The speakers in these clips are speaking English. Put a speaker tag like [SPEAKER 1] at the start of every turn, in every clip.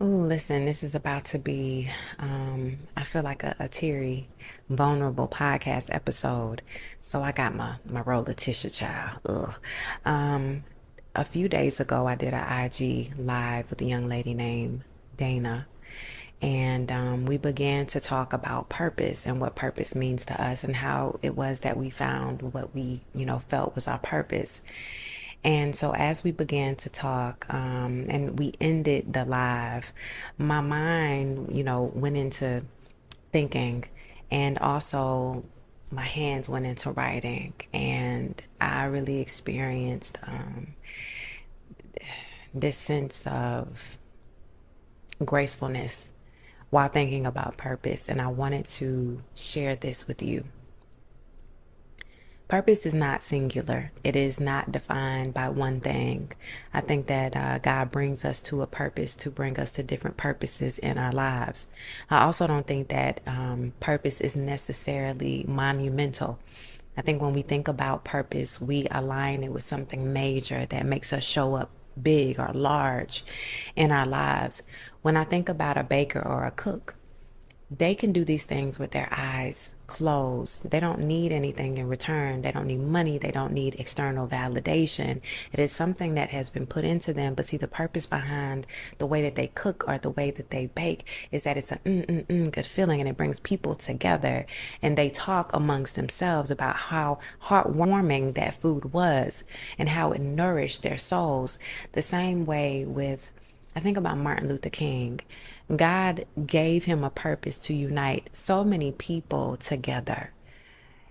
[SPEAKER 1] Oh, listen, this is about to be, I feel like a teary, vulnerable podcast episode. So I got my roll of tissue, child. Ugh. Um, a few days ago, I did an IG live with a young lady named Dana. And we began to talk about purpose and what purpose means to us and how it was that we found what we, felt was our purpose. And so, as we began to talk and we ended the live, my mind, went into thinking, and also my hands went into writing. And I really experienced this sense of gracefulness while thinking about purpose. And I wanted to share this with you. Purpose is not singular. It is not defined by one thing. I think that God brings us to a purpose to bring us to different purposes in our lives. I also don't think that purpose is necessarily monumental. I think when we think about purpose, we align it with something major that makes us show up big or large in our lives. When I think about a baker or a cook, they can do these things with their eyes closed. They don't need anything in return. They don't need money. They don't need external validation. It is something that has been put into them. But see, the purpose behind the way that they cook or the way that they bake is that it's a good feeling, and it brings people together, and they talk amongst themselves about how heartwarming that food was and how it nourished their souls. The same way with, I think about Martin Luther King. God gave him a purpose to unite so many people together.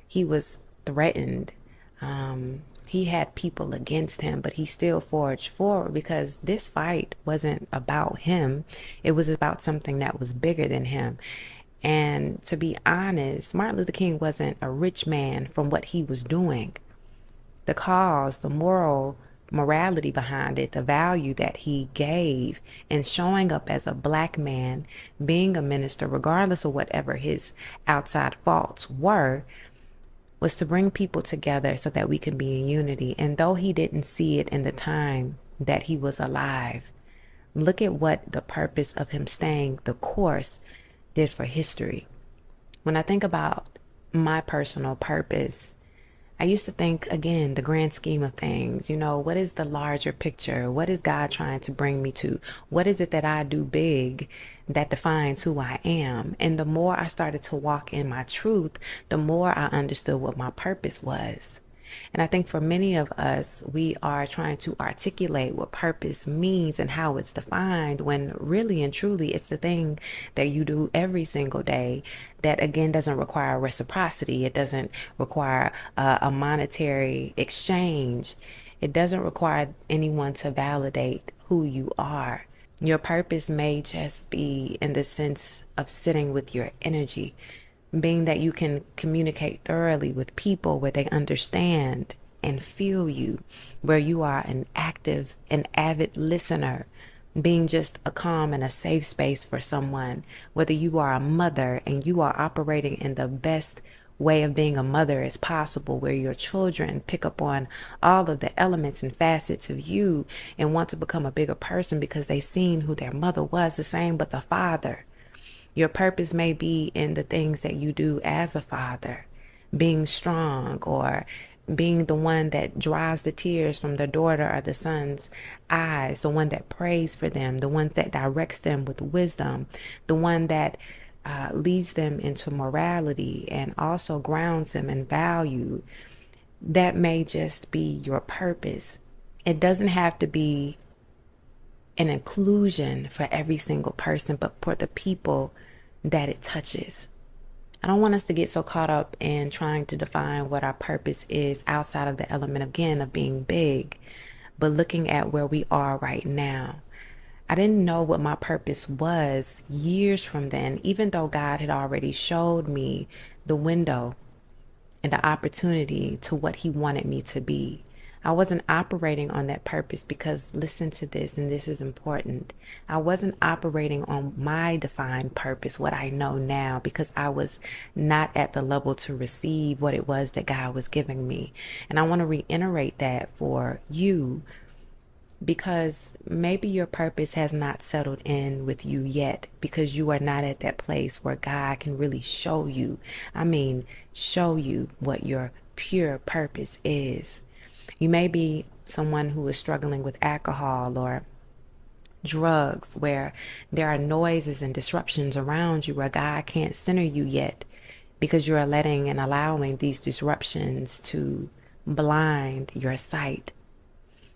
[SPEAKER 1] He was threatened. He had people against him, but he still forged forward because this fight wasn't about him. It was about something that was bigger than him. And to be honest, Martin Luther King wasn't a rich man from what he was doing. The cause, the morality behind it, the value that he gave, and showing up as a black man, being a minister, regardless of whatever his outside faults were, was to bring people together so that we can be in unity. And though he didn't see it in the time that he was alive, look at what the purpose of him staying the course did for history. When I think about my personal purpose, I used to think, again, the grand scheme of things, what is the larger picture? What is God trying to bring me to? What is it that I do big that defines who I am? And the more I started to walk in my truth, the more I understood what my purpose was. And I think for many of us, we are trying to articulate what purpose means and how it's defined, when really and truly it's the thing that you do every single day that, again, doesn't require reciprocity. It doesn't require a monetary exchange. It doesn't require anyone to validate who you are. Your purpose may just be in the sense of sitting with your energy, being that you can communicate thoroughly with people where they understand and feel you, where you are an active and avid listener, being just a calm and a safe space for someone, whether you are a mother and you are operating in the best way of being a mother as possible, where your children pick up on all of the elements and facets of you and want to become a bigger person because they've seen who their mother was, the same but the father. Your purpose may be in the things that you do as a father, being strong, or being the one that dries the tears from the daughter or the son's eyes, the one that prays for them, the one that directs them with wisdom, the one that leads them into morality and also grounds them in value. That may just be your purpose. It doesn't have to be an inclusion for every single person, but for the people that it touches. I don't want us to get so caught up in trying to define what our purpose is outside of the element, again, of being big, but looking at where we are right now. I didn't know what my purpose was years from then, even though God had already showed me the window and the opportunity to what he wanted me to be. I wasn't operating on that purpose because, listen to this, and this is important. I wasn't operating on my defined purpose, what I know now, because I was not at the level to receive what it was that God was giving me. And I want to reiterate that for you. because maybe your purpose has not settled in with you yet, because you are not at that place where God can really show you. I mean, show you what your pure purpose is. You may be someone who is struggling with alcohol or drugs, where there are noises and disruptions around you where God can't center you yet, because you are letting and allowing these disruptions to blind your sight.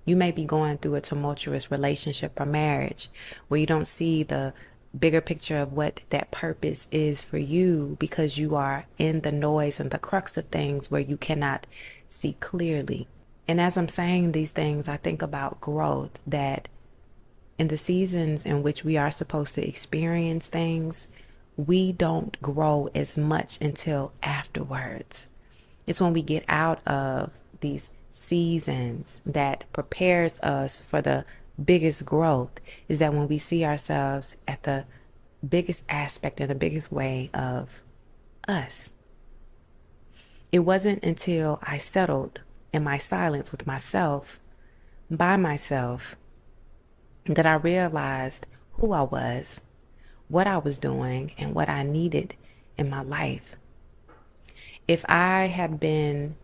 [SPEAKER 1] You may be going through a tumultuous relationship or marriage where you don't see the bigger picture of what that purpose is for you, because you are in the noise and the crux of things where you cannot see clearly. And as I'm saying these things, I think about growth, that in the seasons in which we are supposed to experience things, we don't grow as much until afterwards. It's when we get out of these seasons that prepares us for the biggest growth, is that when we see ourselves at the biggest aspect and the biggest way of us. It wasn't until I settled in my silence with myself, by myself, that I realized who I was, what I was doing, and what I needed in my life. If I had been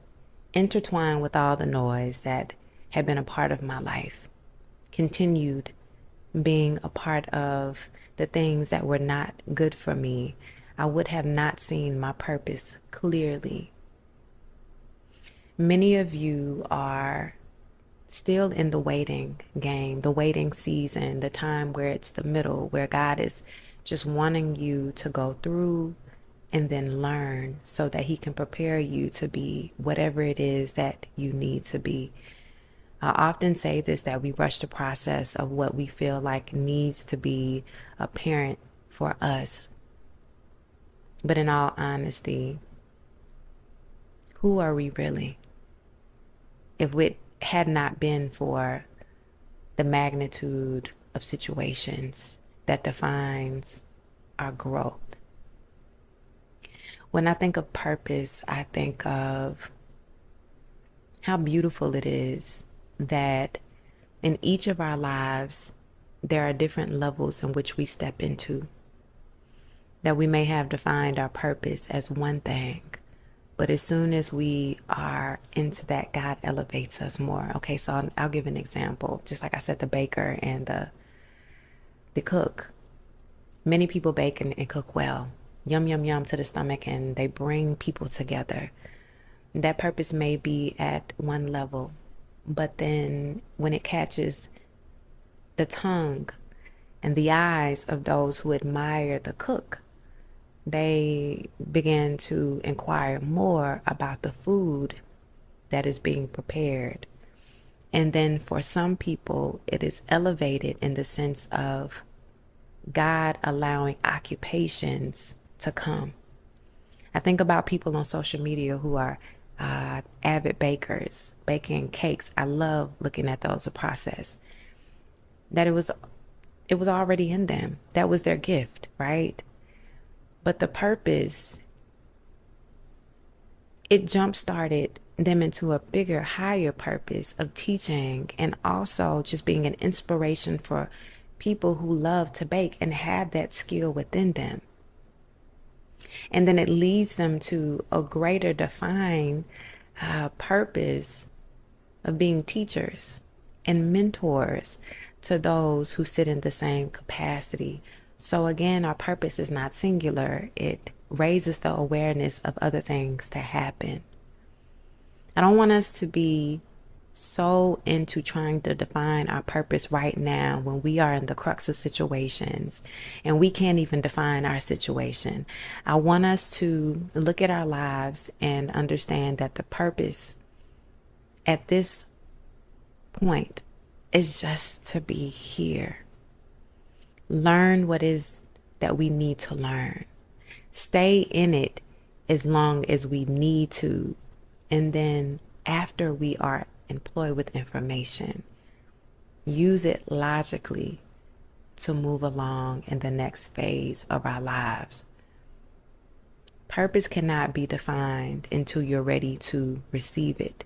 [SPEAKER 1] intertwined with all the noise that had been a part of my life, continued being a part of the things that were not good for me, I would have not seen my purpose clearly. Many of you are still in the waiting game, the waiting season, the time where it's the middle, where God is just wanting you to go through and then learn so that he can prepare you to be whatever it is that you need to be. I often say this, that we rush the process of what we feel like needs to be apparent for us. But in all honesty, who are we really? If it had not been for the magnitude of situations that defines our growth. When I think of purpose, I think of how beautiful it is that in each of our lives, there are different levels in which we step into. That we may have defined our purpose as one thing, but as soon as we are into that, God elevates us more. Okay, so I'll give an example. Just like I said, the baker and the cook. Many people bake and cook well. Yum, yum, yum to the stomach, and they bring people together. That purpose may be at one level, but then when it catches the tongue and the eyes of those who admire the cook, they begin to inquire more about the food that is being prepared. And then for some people, it is elevated in the sense of God allowing occupations to come. I think about people on social media who are avid bakers, baking cakes. I love looking at those, a process that it was already in them. That was their gift, right? But the purpose, it jump-started them into a bigger, higher purpose of teaching, and also just being an inspiration for people who love to bake and have that skill within them. And then it leads them to a greater defined purpose of being teachers and mentors to those who sit in the same capacity. So again, our purpose is not singular. It raises the awareness of other things to happen. I don't want us to be so into trying to define our purpose right now when we are in the crux of situations and we can't even define our situation. I want us to look at our lives and understand that the purpose at this point is just to be here. Learn what is that we need to learn. Stay in it as long as we need to. And then after we are employed with information, use it logically to move along in the next phase of our lives. Purpose cannot be defined until you're ready to receive it.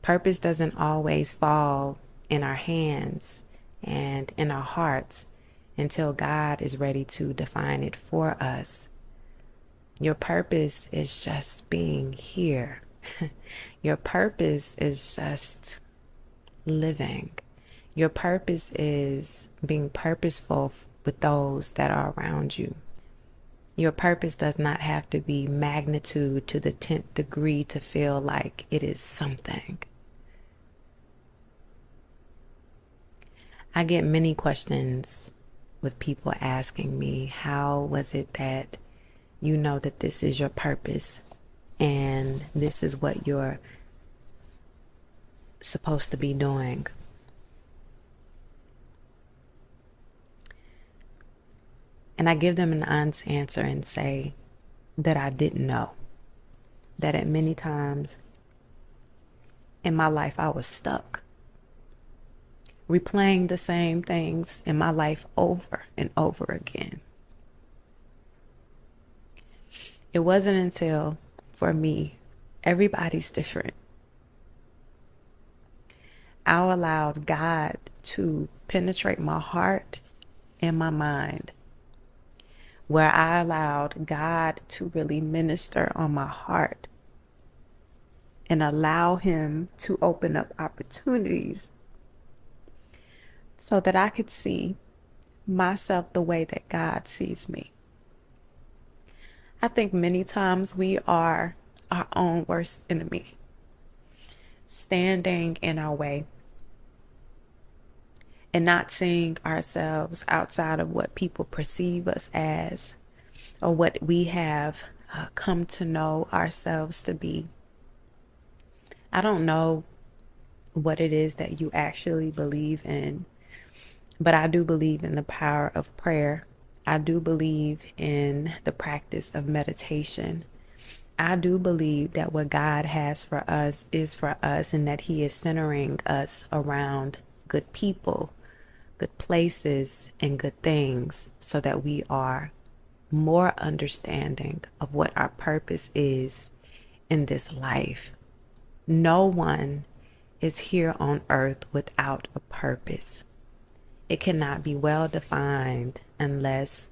[SPEAKER 1] Purpose doesn't always fall in our hands and in our hearts until God is ready to define it for us. Your purpose is just being here. Your purpose is just living. Your purpose is being purposeful with those that are around you. Your purpose does not have to be magnitude to the 10th degree to feel like it is something. I get many questions with people asking me, how was it that you know that this is your purpose and this is what you're supposed to be doing? And I give them an honest answer and say that I didn't know. That at many times in my life I was stuck, replaying the same things in my life over and over again. It wasn't until, for me, everybody's different, I allowed God to penetrate my heart and my mind, where I allowed God to really minister on my heart and allow Him to open up opportunities so that I could see myself the way that God sees me. I think many times we are our own worst enemy, standing in our way and not seeing ourselves outside of what people perceive us as or what we have come to know ourselves to be. I don't know what it is that you actually believe in, but I do believe in the power of prayer. I do believe in the practice of meditation. I do believe that what God has for us is for us, and that He is centering us around good people, good places, and good things, so that we are more understanding of what our purpose is in this life. No one is here on earth without a purpose. It cannot be well defined unless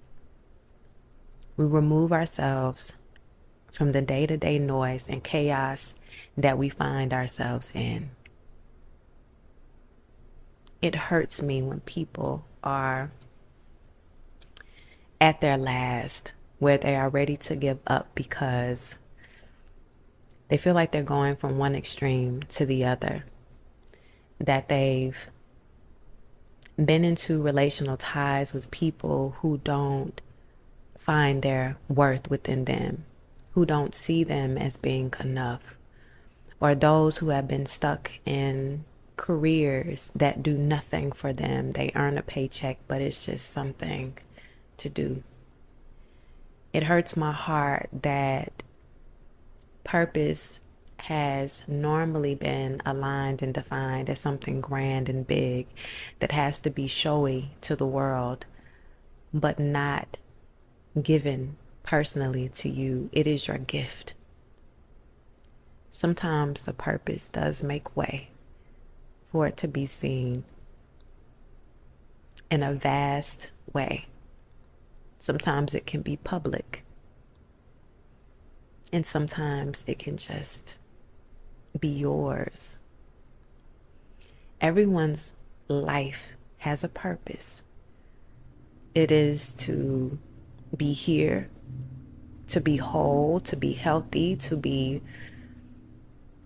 [SPEAKER 1] we remove ourselves from the day-to-day noise and chaos that we find ourselves in. It hurts me when people are at their last, where they are ready to give up because they feel like they're going from one extreme to the other, that they've been into relational ties with people who don't find their worth within them, who don't see them as being enough, or those who have been stuck in careers that do nothing for them. They earn a paycheck, but it's just something to do. It hurts my heart that purpose has normally been aligned and defined as something grand and big that has to be showy to the world, but not given personally to you. It is your gift. Sometimes the purpose does make way for it to be seen in a vast way. Sometimes it can be public, and sometimes it can just be yours. Everyone's life has a purpose. It is to be here, to be whole, to be healthy, to be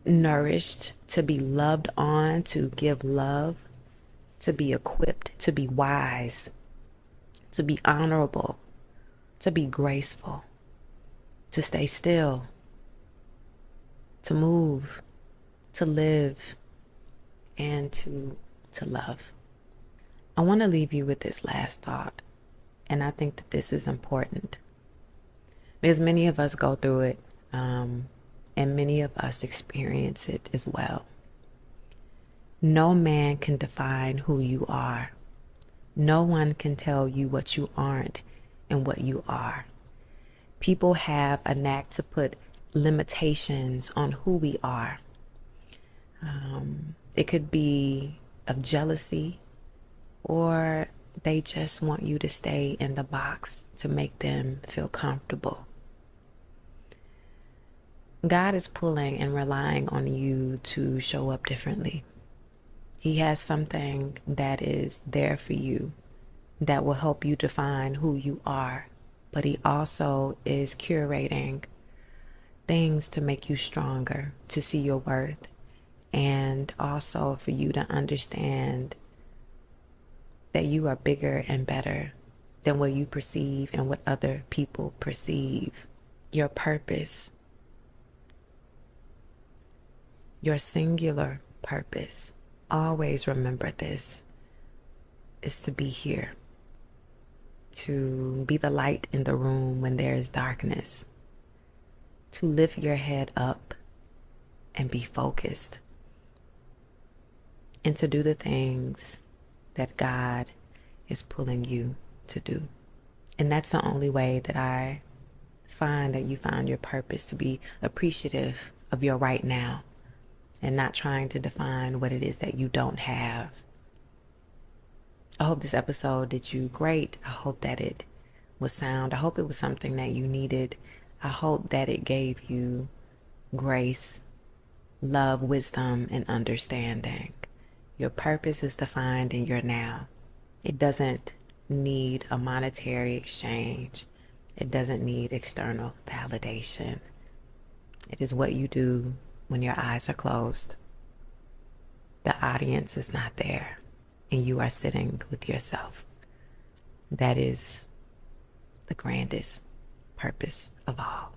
[SPEAKER 1] nourished, to be loved on, to give love, to be equipped, to be wise, to be honorable, to be graceful, to stay still, to move, to live, and to love. I want to leave you with this last thought, and I think that this is important because many of us go through it, and many of us experience it as well. No man can define who you are. No one can tell you what you aren't and what you are. People have a knack to put limitations on who we are. It could be of jealousy, or they just want you to stay in the box to make them feel comfortable. God is pulling and relying on you to show up differently. He has something that is there for you that will help you define who you are, but He also is curating things to make you stronger, to see your worth, and also for you to understand that you are bigger and better than what you perceive and what other people perceive. Your purpose, your singular purpose, always remember this, is to be here, to be the light in the room when there is darkness, to lift your head up and be focused, and to do the things that God is pulling you to do. And that's the only way that I find that you find your purpose, to be appreciative of your right now and not trying to define what it is that you don't have. I hope this episode did you great. I hope that it was sound. I hope it was something that you needed. I hope that it gave you grace, love, wisdom, and understanding. Your purpose is defined in your now. It doesn't need a monetary exchange. It doesn't need external validation. It is what you do when your eyes are closed. The audience is not there, and you are sitting with yourself. That is the grandest purpose of all.